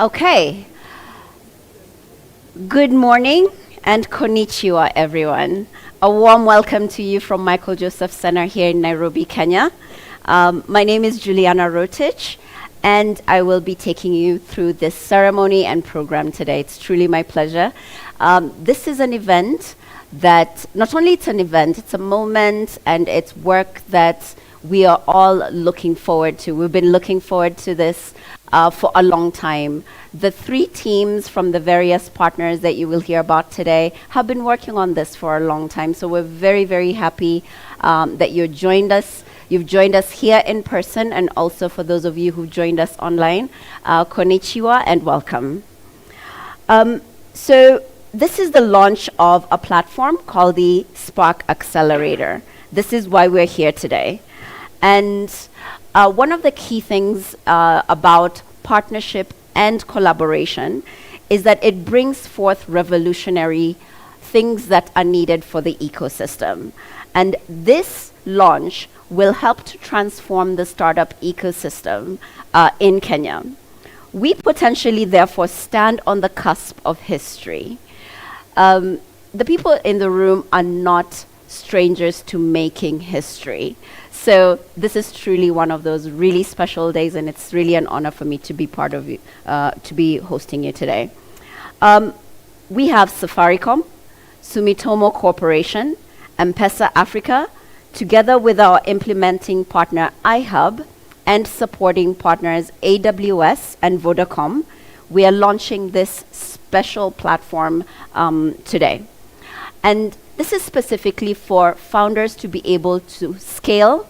Okay. Good morning and konnichiwa, everyone. A warm welcome to you from Michael Joseph Center here in Nairobi, Kenya. My name is Juliana Rotich, and I will be taking you through this ceremony and program today. It's truly my pleasure. This is an event that, not only it's an event, it's a moment and it's work that we are all looking forward to. We've been looking forward to this for a long time. The three teams from the various partners that you will hear about today have been working on this for a long time. So we're very, very happy that you joined us. You've joined us here in person, and also for those of you who've joined us online, konnichiwa and welcome. So this is the launch of a platform called the Spark Accelerator. This is why we're here today. And one of the key things about partnership and collaboration is that it brings forth revolutionary things that are needed for the ecosystem. And this launch will help to transform the startup ecosystem in Kenya. We potentially, therefore, stand on the cusp of history. The people in the room are not strangers to making history. So this is truly one of those really special days, and it's really an honor for me to be part of you, to be hosting you today. We have Safaricom, Sumitomo Corporation, M-Pesa Africa, together with our implementing partner iHub and supporting partners AWS and Vodacom. We are launching this special platform today. And this is specifically for founders to be able to scale,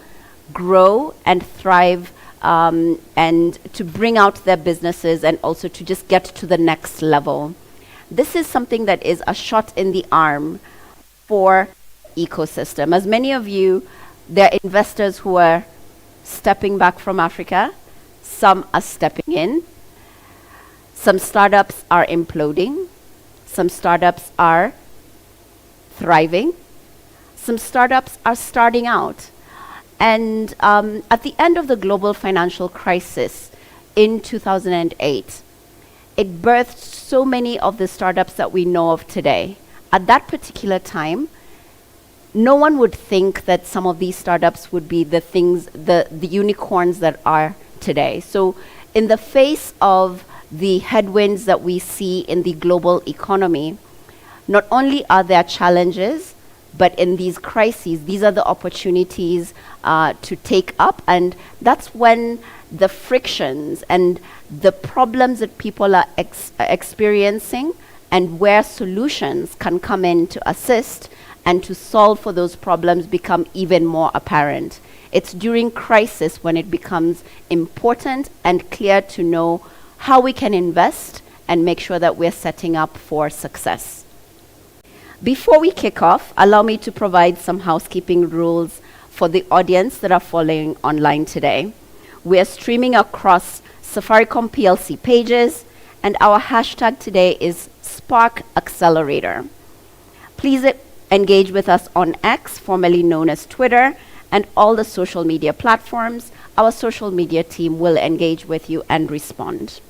grow, and thrive, and to bring out their businesses and also to just get to the next level. This is something that is a shot in the arm for ecosystem. As many of you, there are investors who are stepping back from Africa. Some are stepping in. Some startups are imploding. Some startups are thriving. Some startups are starting out. And at the end of the global financial crisis in 2008, it birthed so many of the startups that we know of today. At that particular time, no one would think that some of these startups would be the things, the unicorns that are today. So in the face of the headwinds that we see in the global economy, not only are there challenges, but in these crises, these are the opportunities to take up. And that's when the frictions and the problems that people are experiencing and where solutions can come in to assist and to solve for those problems become even more apparent. It's during crisis when it becomes important and clear to know how we can invest and make sure that we're setting up for success. Before we kick off, allow me to provide some housekeeping rules for the audience that are following online today. We are streaming across Safaricom PLC pages, and our hashtag today is Spark Accelerator. Please engage with us on X, formerly known as Twitter, and all the social media platforms. Our social media team will engage with you and respond.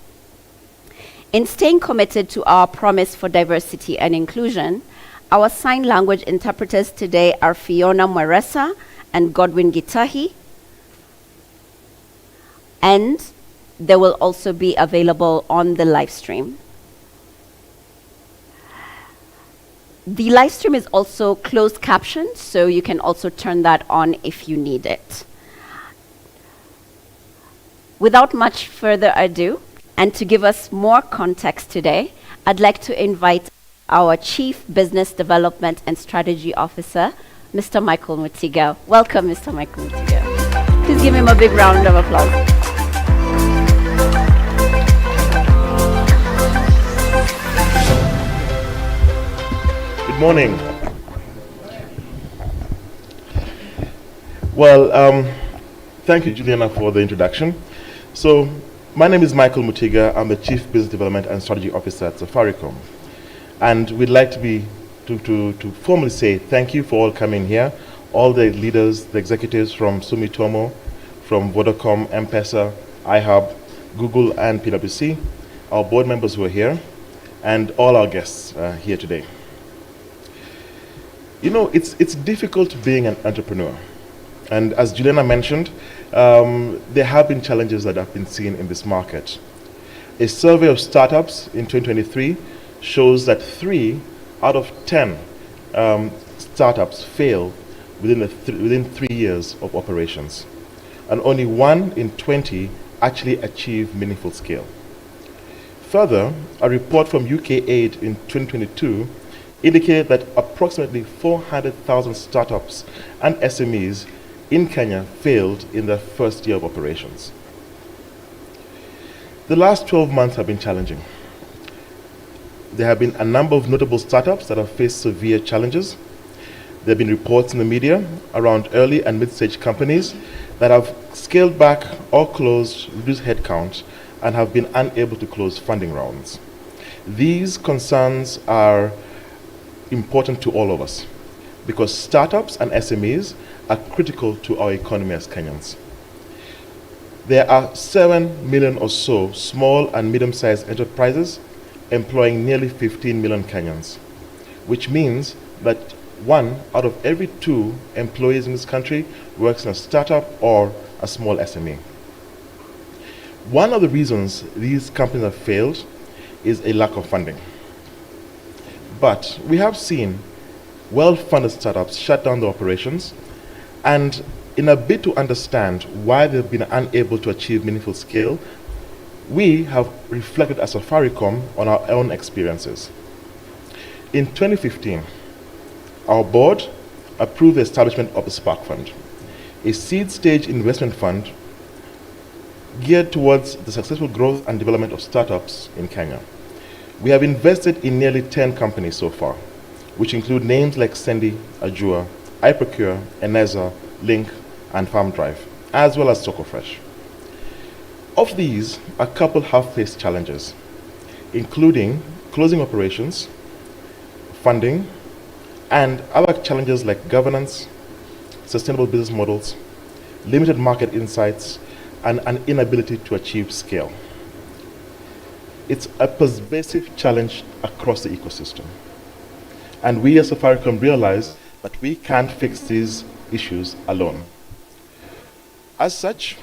In staying committed to our promise for diversity and inclusion, our sign language interpreters today are Fiona Mweresa and Godwin Gitahi, and they will also be available on the live stream. The live stream is also closed captioned, so you can also turn that on if you need it. Without much further ado, and to give us more context today, I'd like to invite our Chief Business Development and Strategy Officer, Mr. Michael Mutiga. Welcome, Mr. Michael Mutiga. Please give him a big round of applause. Good morning. Well, thank you, Juliana, for the introduction. So, my name is Michael Mutiga. I'm the Chief Business Development and Strategy Officer at Safaricom. And we'd like to formally say thank you for all coming here, all the leaders, the executives from Sumitomo, from Vodacom, M-Pesa, iHub, Google, and PwC, our board members who are here, and all our guests here today. You know, it's difficult being an entrepreneur. And as Juliana mentioned, there have been challenges that have been seen in this market. A survey of startups in 2023 shows that 3 out of 10 startups fail within 3 years of operations. And only 1 in 20 actually achieve meaningful scale. Further, a report from UK Aid in 2022 indicated that approximately 400,000 startups and SMEs in Kenya failed in their first year of operations. The last 12 months have been challenging. There have been a number of notable startups that have faced severe challenges. There have been reports in the media around early and mid-stage companies that have scaled back or closed, reduced headcount, and have been unable to close funding rounds. These concerns are important to all of us because startups and SMEs are critical to our economy as Kenyans. There are 7 million or so small and medium-sized enterprises employing nearly 15 million Kenyans, which means that 1 out of every 2 employees in this country works in a startup or a small SME. One of the reasons these companies have failed is a lack of funding. But we have seen well-funded startups shut down their operations, and in a bid to understand why they've been unable to achieve meaningful scale, we have reflected as Safaricom on our own experiences. In 2015, our board approved the establishment of the Spark Fund, a seed stage investment fund geared towards the successful growth and development of startups in Kenya. We have invested in nearly 10 companies so far, which include names like Sendi, Ajua, iProcure, Eneza, Link, and FarmDrive, as well as SocoFresh. Of these, a couple have faced challenges, including closing operations, funding, and other challenges like governance, sustainable business models, limited market insights, and an inability to achieve scale. It's a pervasive challenge across the ecosystem. And we as Safaricom realize that we can't fix these issues alone. As such,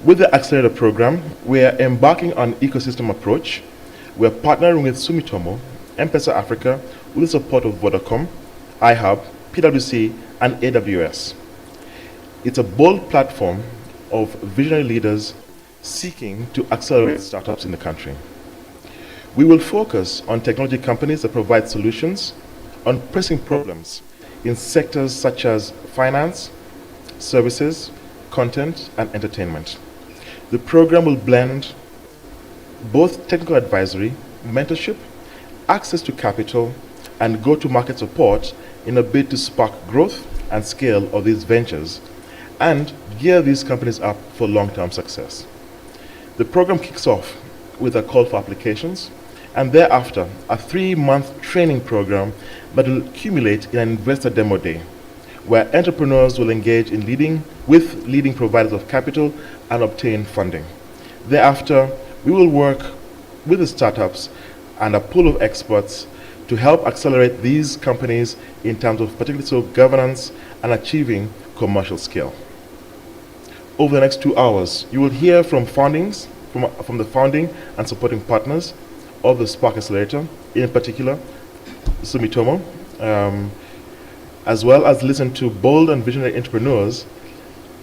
with the Accelerator program, we are embarking on an ecosystem approach. We are partnering with Sumitomo, M-Pesa Africa, with the support of Vodacom, iHub, PwC, and AWS. It's a bold platform of visionary leaders seeking to accelerate startups in the country. We will focus on technology companies that provide solutions on pressing problems in sectors such as finance, services, content, and entertainment. The program will blend both technical advisory, mentorship, access to capital, and go-to-market support in a bid to spark growth and scale of these ventures and gear these companies up for long-term success. The program kicks off with a call for applications, and thereafter a 3-month training program that will accumulate in an investor demo day, where entrepreneurs will engage in with leading providers of capital and obtain funding. Thereafter, we will work with the startups and a pool of experts to help accelerate these companies in terms of particularly so governance and achieving commercial scale. Over the next 2 hours, you will hear from the founding and supporting partners of the Spark Accelerator, in particular Sumitomo, as well as listen to bold and visionary entrepreneurs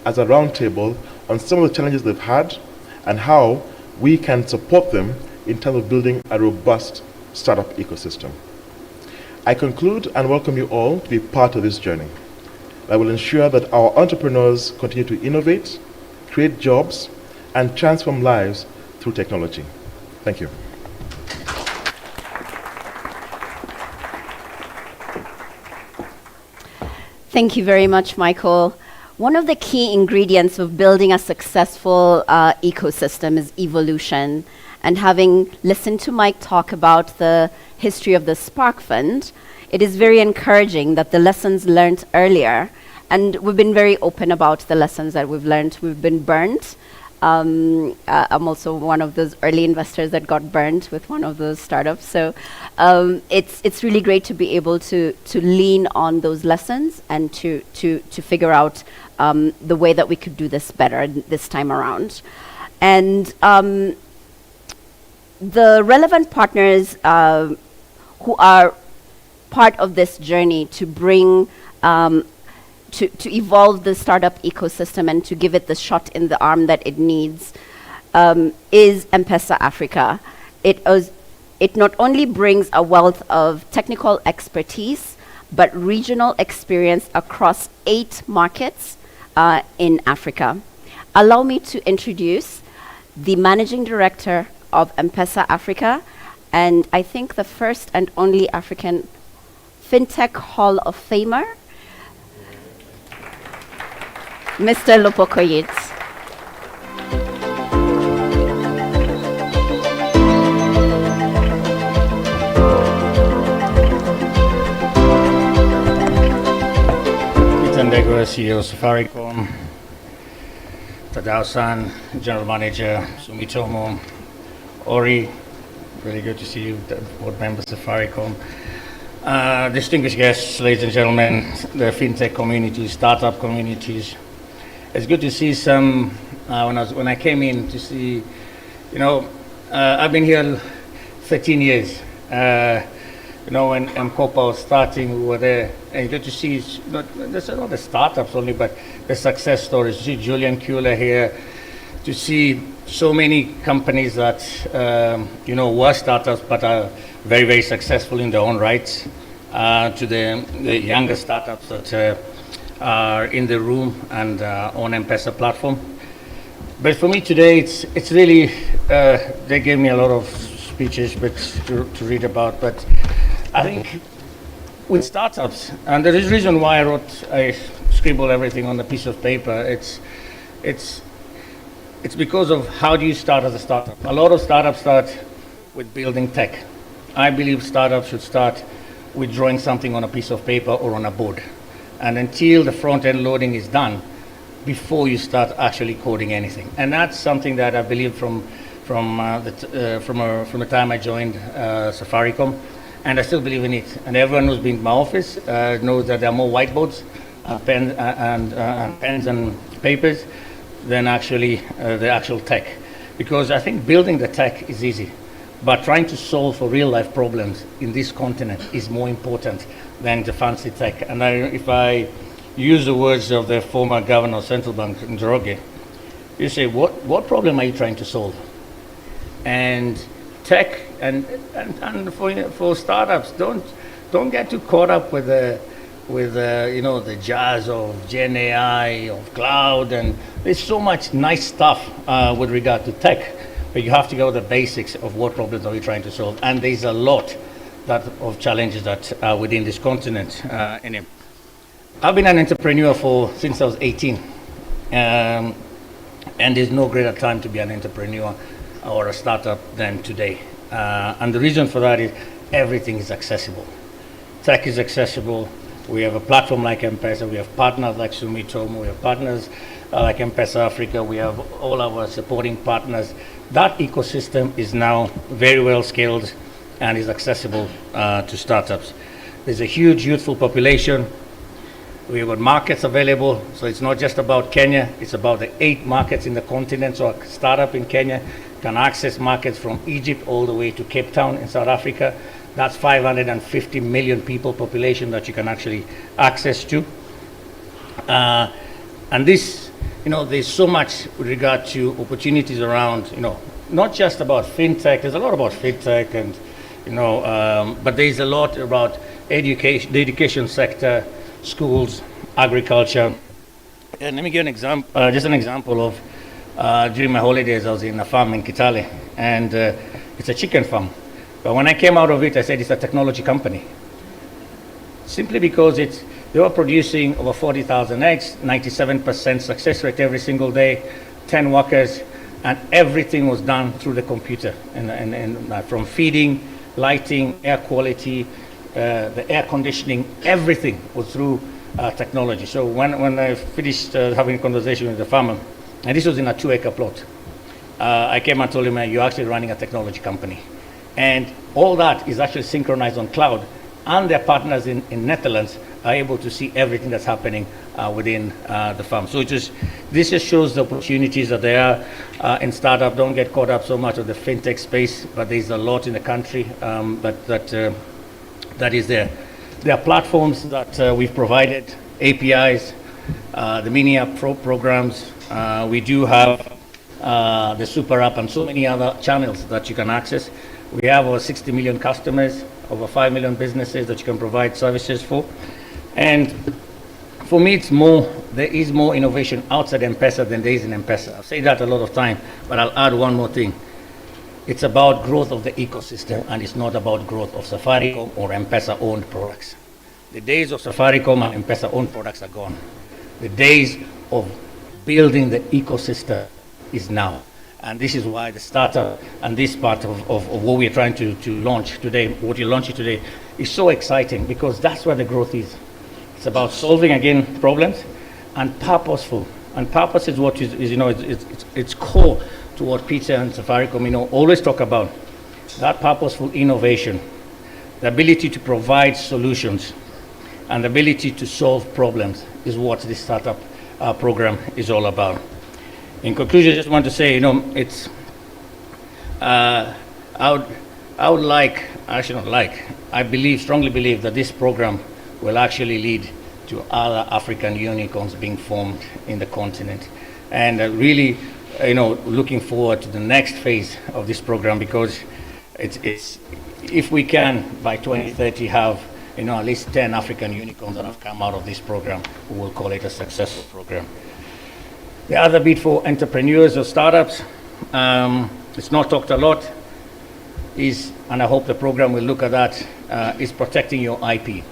as a roundtable on some of the challenges they've had and how we can support them in terms of building a robust startup ecosystem. I conclude and welcome you all to be part of this journey that will ensure that our entrepreneurs continue to innovate, create jobs, and transform lives through technology. Thank you. Thank you very much, Michael. One of the key ingredients of building a successful ecosystem is evolution. And having listened to Mike talk about the history of the Spark Fund, it is very encouraging that the lessons learned earlier, and we've been very open about the lessons that we've learned. We've been burnt I'm also one of those early investors that got burned with one of those startups. So it's really great to be able to lean on those lessons and to figure out the way that we could do this better this time around. And the relevant partners who are part of this journey to bring to evolve the startup ecosystem and to give it the shot in the arm that it needs is M-Pesa Africa. It not only brings a wealth of technical expertise, but regional experience across 8 markets in Africa. Allow me to introduce the managing director of M-Pesa Africa, and I think the first and only African FinTech Hall of Famer, Mr. Lopokoyit. Itandegwa, CEO Safaricom, Tadao-san, General Manager, Sumitomo, Ori, really good to see you, the board member Safaricom. Distinguished guests, ladies and gentlemen, the fintech community, startup communities. It's good to see some, when I came in to see, I've been here 13 years. When M-Copa was starting, we were there. And it's good to see, there's not the startups only, but the success stories. To see Julian Kuehler here, to see so many companies that, were startups, but are very, very successful in their own rights, to the younger startups that are in the room and on M-Pesa platform. But for me today, it's really, they gave me a lot of speeches to read about, but I think with startups, and there is a reason why I scribble everything on a piece of paper, it's because of how do you start as a startup. A lot of startups start with building tech. I believe startups should start with drawing something on a piece of paper or on a board. And until the front-end loading is done, before you start actually coding anything. And that's something that I believe from the time I joined Safaricom, and I still believe in it. And everyone who's been to my office knows that there are more whiteboards, pens and papers than actually the actual tech. Because I think building the tech is easy, but trying to solve for real-life problems in this continent is more important than the fancy tech. And if I use the words of the former governor of Central Bank, Njoroge, you say, what problem are you trying to solve? And tech and for startups, don't get too caught up with the jazz of Gen AI, of cloud, and there's so much nice stuff with regard to tech, but you have to go to the basics of what problems are we trying to solve. And there's a lot of challenges that are within this continent. I've been an entrepreneur since I was 18, and there's no greater time to be an entrepreneur or a startup than today. And the reason for that is everything is accessible. Tech is accessible. We have a platform like M-Pesa. We have partners like Sumitomo. We have partners like M-Pesa Africa. We have all our supporting partners. That ecosystem is now very well scaled and is accessible to startups. There's a huge youthful population. We've got markets available, so it's not just about Kenya, it's about the 8 markets in the continent. So a startup in Kenya can access markets from Egypt all the way to Cape Town in South Africa. That's 550 million people population that you can actually access to. And this, there's so much with regard to opportunities around, not just about fintech. There's a lot about fintech and, but there's a lot about education, the education sector, schools, agriculture. And let me give an example, just an example of, during my holidays, I was in a farm in Kitale, and it's a chicken farm. But when I came out of it, I said it's a technology company. Simply because they were producing over 40,000 eggs, 97% success rate every single day, 10 workers, and everything was done through the computer. And from feeding, lighting, air quality, the air conditioning, everything was through technology. So when I finished having a conversation with the farmer, And this was in a 2-acre plot. I came and told him, you're actually running a technology company. And all that is actually synchronized on cloud, and their partners in Netherlands are able to see everything that's happening within the farm. So this just shows the opportunities that there are in startup. Don't get caught up so much of the fintech space, but there's a lot in the country that is there. There are platforms that we've provided, APIs, the mini app programs. We do have the super app and so many other channels that you can access. We have over 60 million customers, over 5 million businesses that you can provide services for. And for me, there is more innovation outside M-Pesa than there is in M-Pesa. I've said that a lot of time, but I'll add one more thing. It's about growth of the ecosystem, and it's not about growth of Safaricom or M-Pesa owned products. The days of Safaricom and M-Pesa owned products are gone. The days of building the ecosystem is now. And this is why the startup and this part of what we're trying to launch today, what you're launching today, is so exciting, because that's where the growth is. It's about solving, again, problems, and purposeful. And purpose is what is it's core to what Peter and Safaricom, always talk about. That purposeful innovation, the ability to provide solutions, and the ability to solve problems is what this startup program is all about. In conclusion, I just want to say, I strongly believe that this program will actually lead to other African unicorns being formed in the continent. And really, looking forward to the next phase of this program, because it's if we can, by 2030, have at least 10 African unicorns that have come out of this program, we will call it a successful program. The other bit for entrepreneurs or startups, it's not talked a lot, and I hope the program will look at that, is protecting your IP.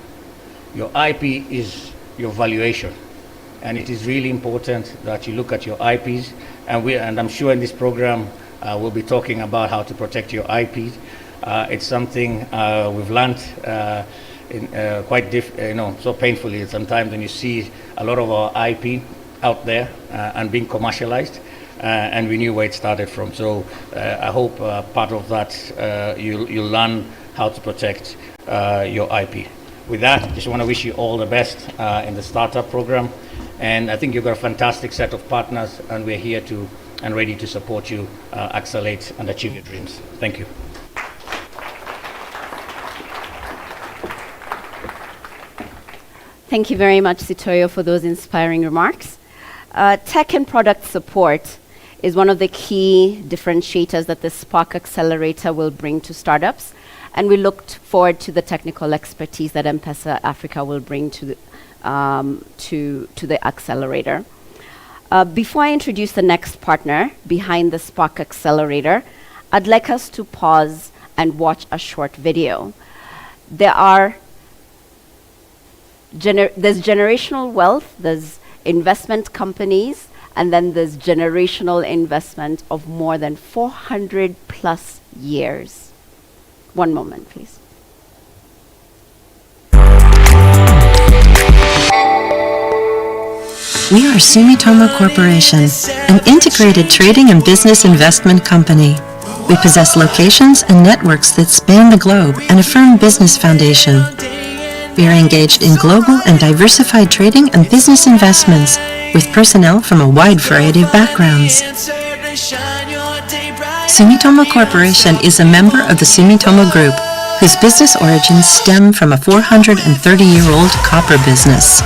Your IP is your valuation, and it is really important that you look at your IPs, and I'm sure in this program we'll be talking about how to protect your IPs. It's something we've learned so painfully sometimes when you see a lot of our IP out there and being commercialized, and we knew where it started from. So I hope part of that you'll learn how to protect your IP. With that, I just want to wish you all the best in the startup program, and I think you've got a fantastic set of partners, and we're here and ready to support you accelerate and achieve your dreams. Thank you. Thank you very much, Sitoyo, for those inspiring remarks. Tech and product support is one of the key differentiators that the Spark Accelerator will bring to startups, and we looked forward to the technical expertise that M-Pesa Africa will bring to the accelerator. Before I introduce the next partner behind the Spark Accelerator, I'd like us to pause and watch a short video. There's generational wealth, there's investment companies, and then there's generational investment of more than 400 plus years. One moment, please. We are Sumitomo Corporation, an integrated trading and business investment company. We possess locations and networks that span the globe and a firm business foundation. We are engaged in global and diversified trading and business investments with personnel from a wide variety of backgrounds. Sumitomo Corporation is a member of the Sumitomo Group, whose business origins stem from a 430-year-old copper business.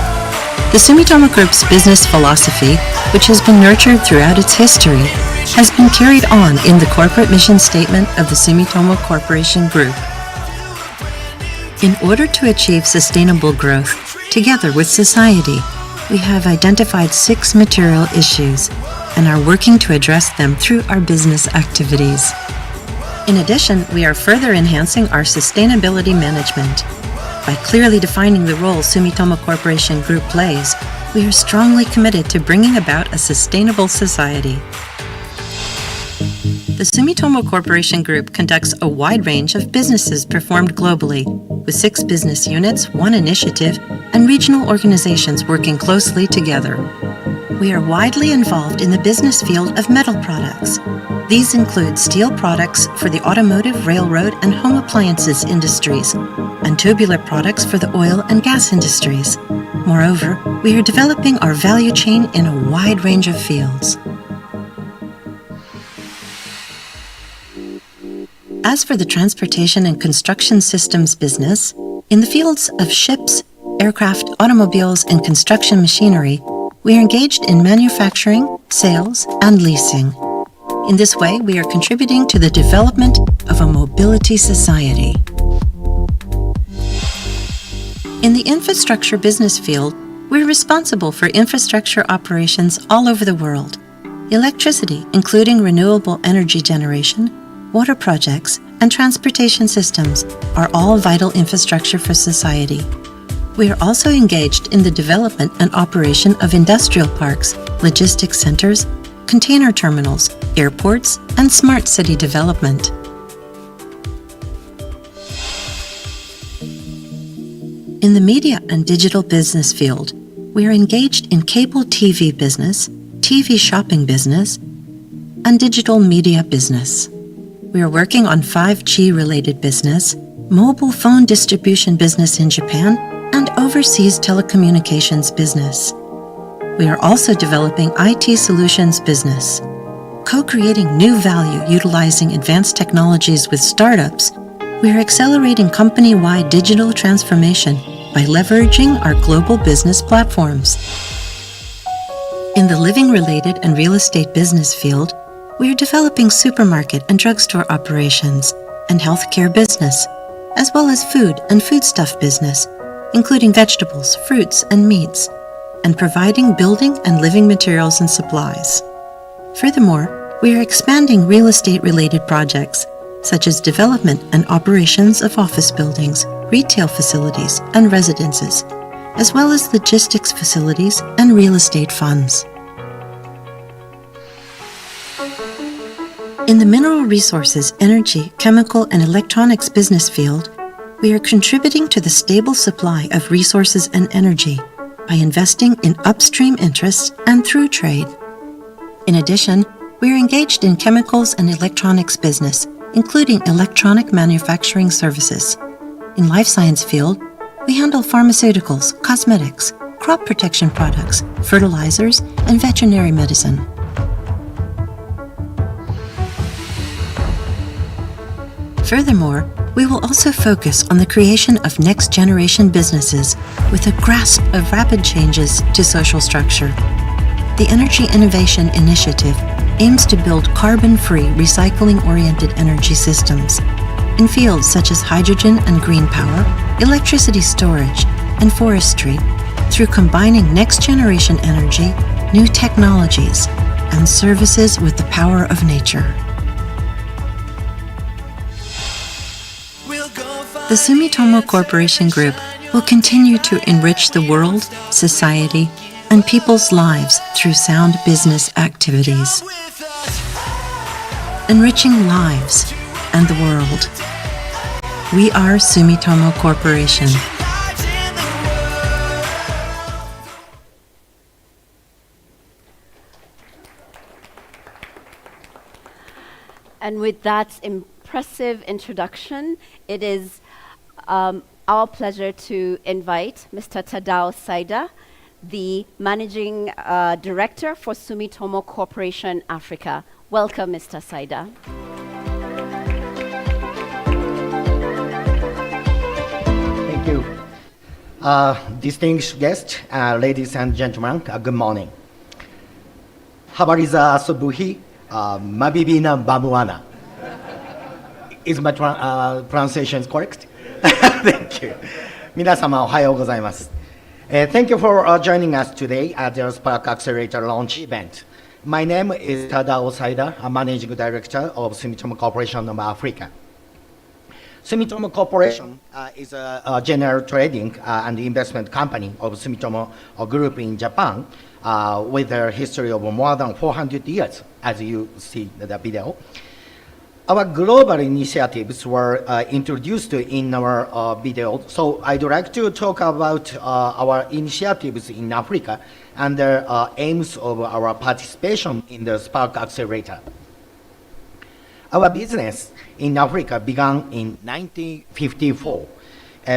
The Sumitomo Group's business philosophy, which has been nurtured throughout its history, has been carried on in the corporate mission statement of the Sumitomo Corporation Group. In order to achieve sustainable growth, together with society, we have identified 6 material issues and are working to address them through our business activities. In addition, we are further enhancing our sustainability management. By clearly defining the role Sumitomo Corporation Group plays, we are strongly committed to bringing about a sustainable society. The Sumitomo Corporation Group conducts a wide range of businesses performed globally, with 6 business units, 1 initiative, and regional organizations working closely together. We are widely involved in the business field of metal products. These include steel products for the automotive, railroad, and home appliances industries, and tubular products for the oil and gas industries. Moreover, we are developing our value chain in a wide range of fields. As for the transportation and construction systems business, in the fields of ships, aircraft, automobiles, and construction machinery, we are engaged in manufacturing, sales, and leasing. In this way, we are contributing to the development of a mobility society. In the infrastructure business field, we're responsible for infrastructure operations all over the world. Electricity, including renewable energy generation, water projects, and transportation systems are all vital infrastructure for society. We are also engaged in the development and operation of industrial parks, logistics centers, container terminals, airports, and smart city development. In the media and digital business field, we are engaged in cable TV business, TV shopping business, and digital media business. We are working on 5G-related business, mobile phone distribution business in Japan, and overseas telecommunications business. We are also developing IT solutions business. Co-creating new value utilizing advanced technologies with startups, we are accelerating company-wide digital transformation by leveraging our global business platforms. In the living-related and real estate business field, we are developing supermarket and drugstore operations and healthcare business, as well as food and foodstuff business, including vegetables, fruits, and meats, and providing building and living materials and supplies. Furthermore, we are expanding real estate-related projects, such as development and operations of office buildings, retail facilities, and residences, as well as logistics facilities and real estate funds. In the mineral resources, energy, chemical, and electronics business field, we are contributing to the stable supply of resources and energy by investing in upstream interests and through trade. In addition, we are engaged in chemicals and electronics business, including electronic manufacturing services. In life science field, we handle pharmaceuticals, cosmetics, crop protection products, fertilizers, and veterinary medicine. Furthermore, we will also focus on the creation of next-generation businesses with a grasp of rapid changes to social structure. The Energy Innovation Initiative aims to build carbon-free, recycling-oriented energy systems in fields such as hydrogen and green power, electricity storage, and forestry through combining next-generation energy, new technologies, and services with the power of nature. The Sumitomo Corporation Group will continue to enrich the world, society, and people's lives through sound business activities. Enriching lives and the world. We are Sumitomo Corporation. And with that impressive introduction, it is our pleasure to invite Mr. Tadao Saida, the Managing Director for Sumitomo Corporation Africa. Welcome, Mr. Saida. Thank you. Distinguished guests, ladies and gentlemen, good morning. Habari za asubuhi, mabibi na babuana. Is my pronunciation correct? Thank you. 皆様おはようございます。Thank you for joining us today at the Spark Accelerator Launch event. My name is Tadao Saida, a Managing Director of Sumitomo Corporation of Africa. Sumitomo Corporation is a general trading and investment company of Sumitomo Group in Japan with a history of more than 400 years, as you see in the video. Our global initiatives were introduced in our video, so I'd like to talk about our initiatives in Africa and the aims of our participation in the Spark Accelerator. Our business in Africa began in 1954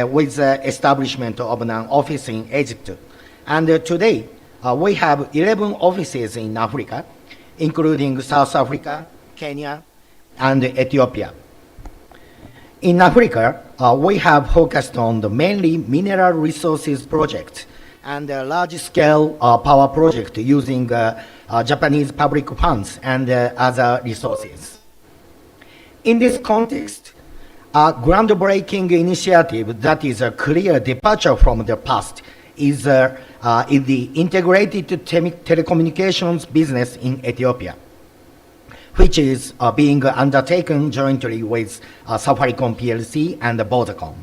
with the establishment of an office in Egypt. And today, we have 11 offices in Africa, including South Africa, Kenya, and Ethiopia. In Africa, we have focused on the mainly mineral resources project and large-scale power project using Japanese public funds and other resources. In this context, a groundbreaking initiative that is a clear departure from the past is in the integrated telecommunications business in Ethiopia, which is being undertaken jointly with Safaricom PLC and Vodacom.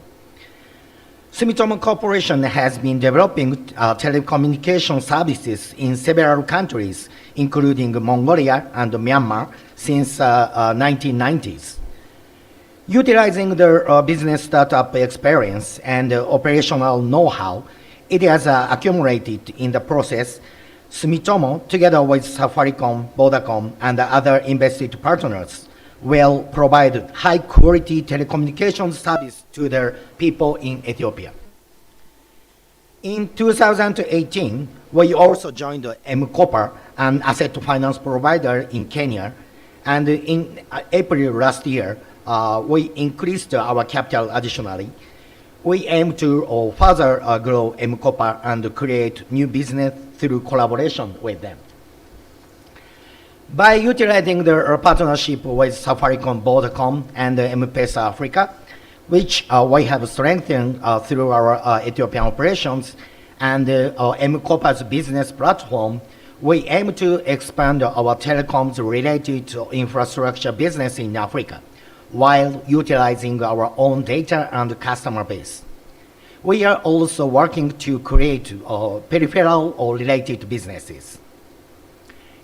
Sumitomo Corporation has been developing telecommunication services in several countries, including Mongolia and Myanmar, since 1990s. Utilizing their business startup experience and operational know-how, it has accumulated in the process. Sumitomo, together with Safaricom, Vodacom, and other invested partners, will provide high-quality telecommunications service to their people in Ethiopia. In 2018, we also joined M-Copper, an asset finance provider in Kenya, and in April last year, we increased our capital additionally. We aim to further grow M-Copper and create new business through collaboration with them. By utilizing their partnership with Safaricom, Vodacom, and M-Pesa Africa, which we have strengthened through our Ethiopian operations, and M-Copper's business platform, we aim to expand our telecoms-related infrastructure business in Africa, while utilizing our own data and customer base. We are also working to create peripheral or related businesses.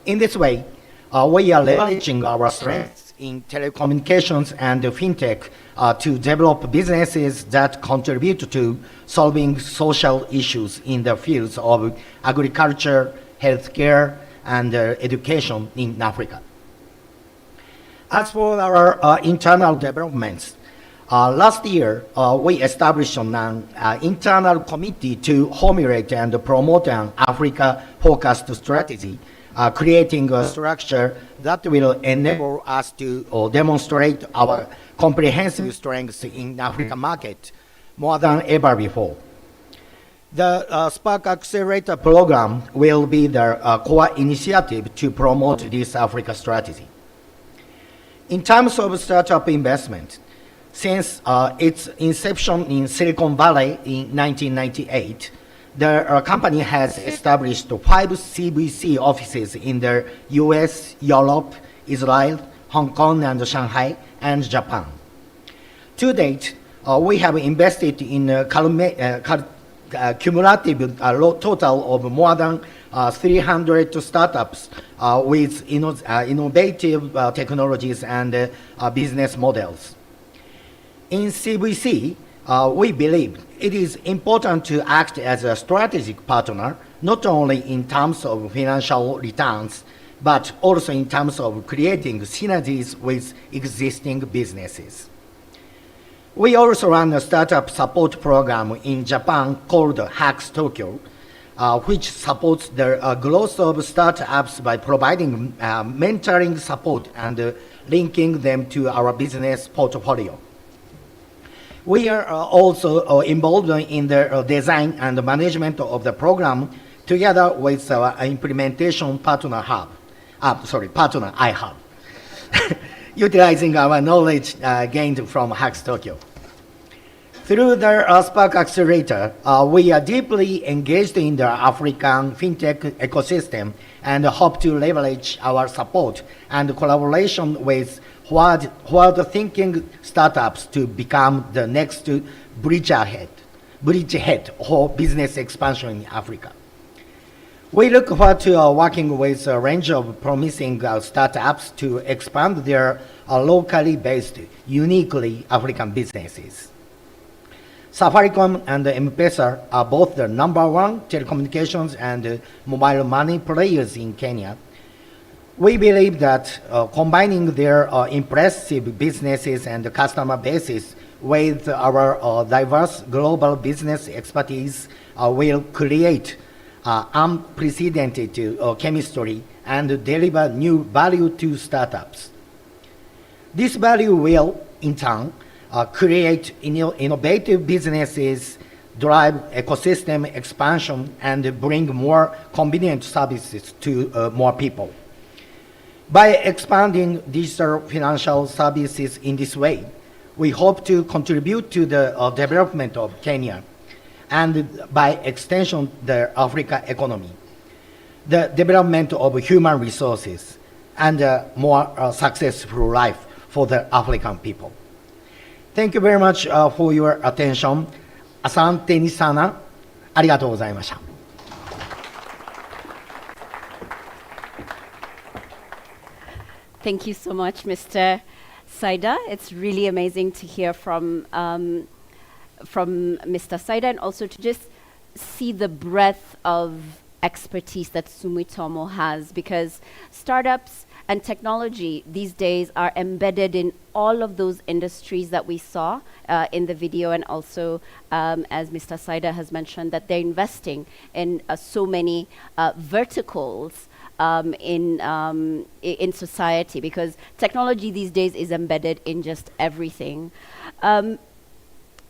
In this way, we are leveraging our strengths in telecommunications and fintech to develop businesses that contribute to solving social issues in the fields of agriculture, healthcare, and education in Africa. As for our internal developments, last year we established an internal committee to formulate and promote an Africa-focused strategy, creating a structure that will enable us to demonstrate our comprehensive strengths in the African market more than ever before. The Spark Accelerator program will be the core initiative to promote this Africa strategy. In terms of startup investment, since its inception in Silicon Valley in 1998, the company has established 5 CVC offices in the US, Europe, Israel, Hong Kong, and Shanghai, and Japan. To date, we have invested in a cumulative total of more than 300 startups with innovative technologies and business models. In CVC, we believe it is important to act as a strategic partner, not only in terms of financial returns, but also in terms of creating synergies with existing businesses. We also run a startup support program in Japan called Hacks Tokyo, which supports the growth of startups by providing mentoring support and linking them to our business portfolio. We are also involved in the design and management of the program together with our implementation partner iHub, utilizing our knowledge gained from Hacks Tokyo. Through the Spark Accelerator, we are deeply engaged in the African fintech ecosystem and hope to leverage our support and collaboration with forward-thinking startups to become the next bridgehead for business expansion in Africa. We look forward to working with a range of promising startups to expand their locally based, uniquely African businesses. Safaricom and M-Pesa are both the #1 telecommunications and mobile money players in Kenya. We believe that combining their impressive businesses and customer bases with our diverse global business expertise will create unprecedented chemistry and deliver new value to startups. This value will, in turn, create innovative businesses, drive ecosystem expansion, and bring more convenient services to more people. By expanding digital financial services in this way, we hope to contribute to the development of Kenya and, by extension, the Africa economy, the development of human resources, and a more successful life for the African people. Thank you very much for your attention. Asante ni sana. Arigatou gozaimashita. Thank you so much, Mr. Saida. It's really amazing to hear from Mr. Saida, and also to just see the breadth of expertise that Sumitomo has, because startups and technology these days are embedded in all of those industries that we saw in the video, and also, as Mr. Saida has mentioned, that they're investing in so many verticals in society, because technology these days is embedded in just everything.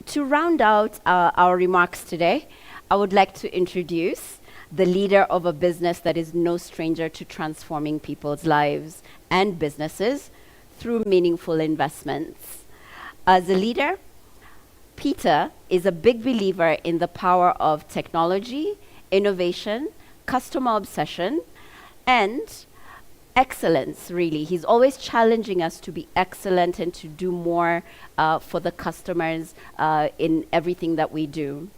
To round out our remarks today, I would like to introduce the leader of a business that is no stranger to transforming people's lives and businesses through meaningful investments. As a leader, Peter is a big believer in the power of technology, innovation, customer obsession, and excellence, really. He's always challenging us to be excellent and to do more for the customers in everything that we do.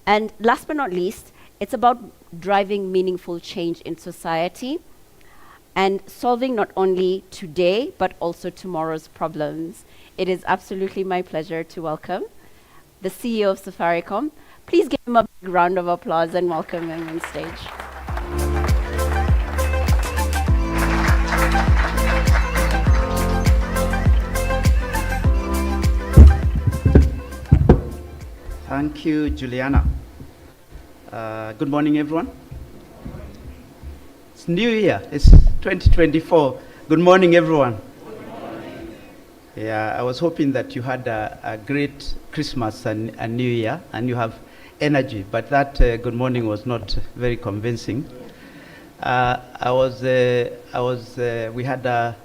And last but not least, it's about driving meaningful change in society and solving not only today, but also tomorrow's problems. It is absolutely my pleasure to welcome the CEO of Safaricom. Please give him a big round of applause and welcome him on stage. Thank you, Juliana. Good morning, everyone. It's New Year. It's 2024. Good morning, everyone. Good morning. Yeah, I was hoping that you had a great Christmas and New Year, and you have energy, but that good morning was not very convincing. We had a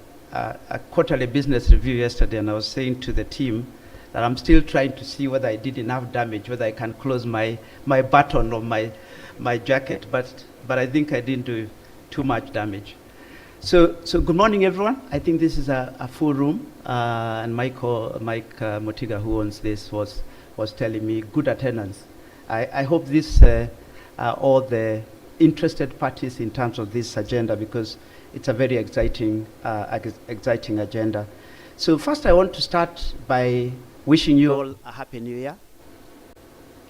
quarterly business review yesterday, and I was saying to the team that I'm still trying to see whether I did enough damage, whether I can close my button of my jacket, but I think I didn't do too much damage. So good morning, everyone. I think this is a full room, and Mike Motiga, who owns this, was telling me good attendance. I hope this all the interested parties in terms of this agenda, because it's a very exciting agenda. So first, I want to start by wishing you all a happy New Year.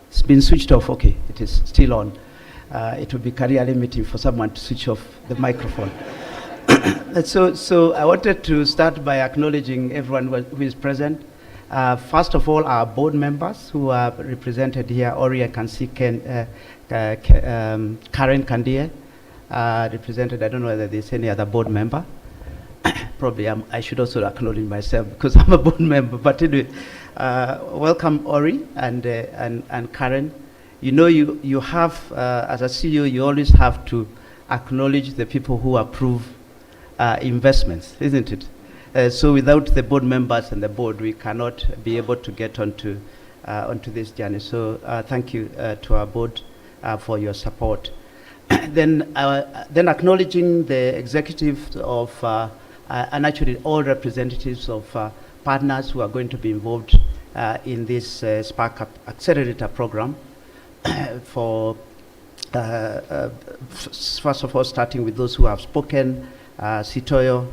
It's been switched off. Okay, it is still on. It would be career limiting for someone to switch off the microphone. So I wanted to start by acknowledging everyone who is present. First of all, our board members who are represented here. Ori, I can see Karen Kandie represented. I don't know whether there's any other board member. Probably I should also acknowledge myself because I'm a board member. But anyway, welcome Ori and Karen. You know, you have, as a CEO, you always have to acknowledge the people who approve investments, isn't it? So without the board members and the board, we cannot be able to get onto this journey. So thank you to our board for your support. Then acknowledging the executives of, and actually all representatives of partners who are going to be involved in this Spark Accelerator program for First of all, starting with those who have spoken, Sitoyo,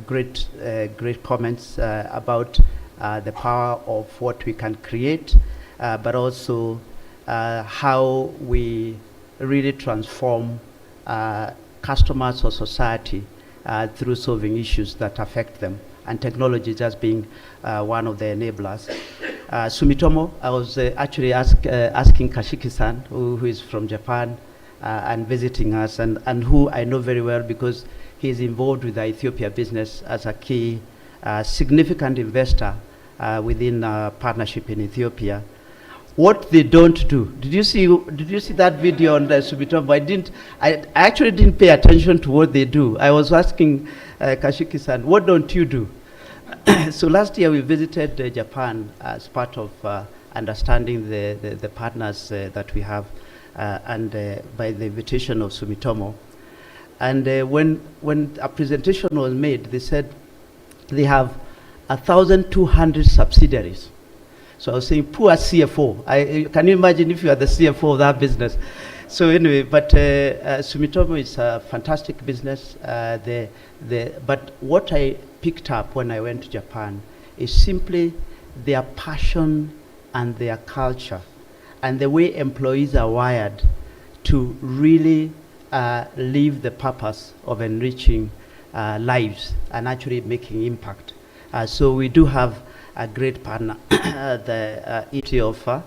great comments about the power of what we can create, but also how we really transform customers or society through solving issues that affect them, and technology just being one of the enablers. Sumitomo, I was actually asking Kashiki-san, who is from Japan and visiting us, and who I know very well because he is involved with the Ethiopia business as a key significant investor within a partnership in Ethiopia. What they don't do. Did you see that video on the Sumitomo? I actually didn't pay attention to what they do. I was asking Kashiki-san, what don't you do? So last year we visited Japan as part of understanding the partners that we have, and by the invitation of Sumitomo. And when a presentation was made, they said they have 1,200 subsidiaries. So I was saying, poor CFO. Can you imagine if you are the CFO of that business? So anyway, but Sumitomo is a fantastic business. But what I picked up when I went to Japan is simply their passion and their culture and the way employees are wired to really live the purpose of enriching lives and actually making impact. So we do have a great partner, the ET offer.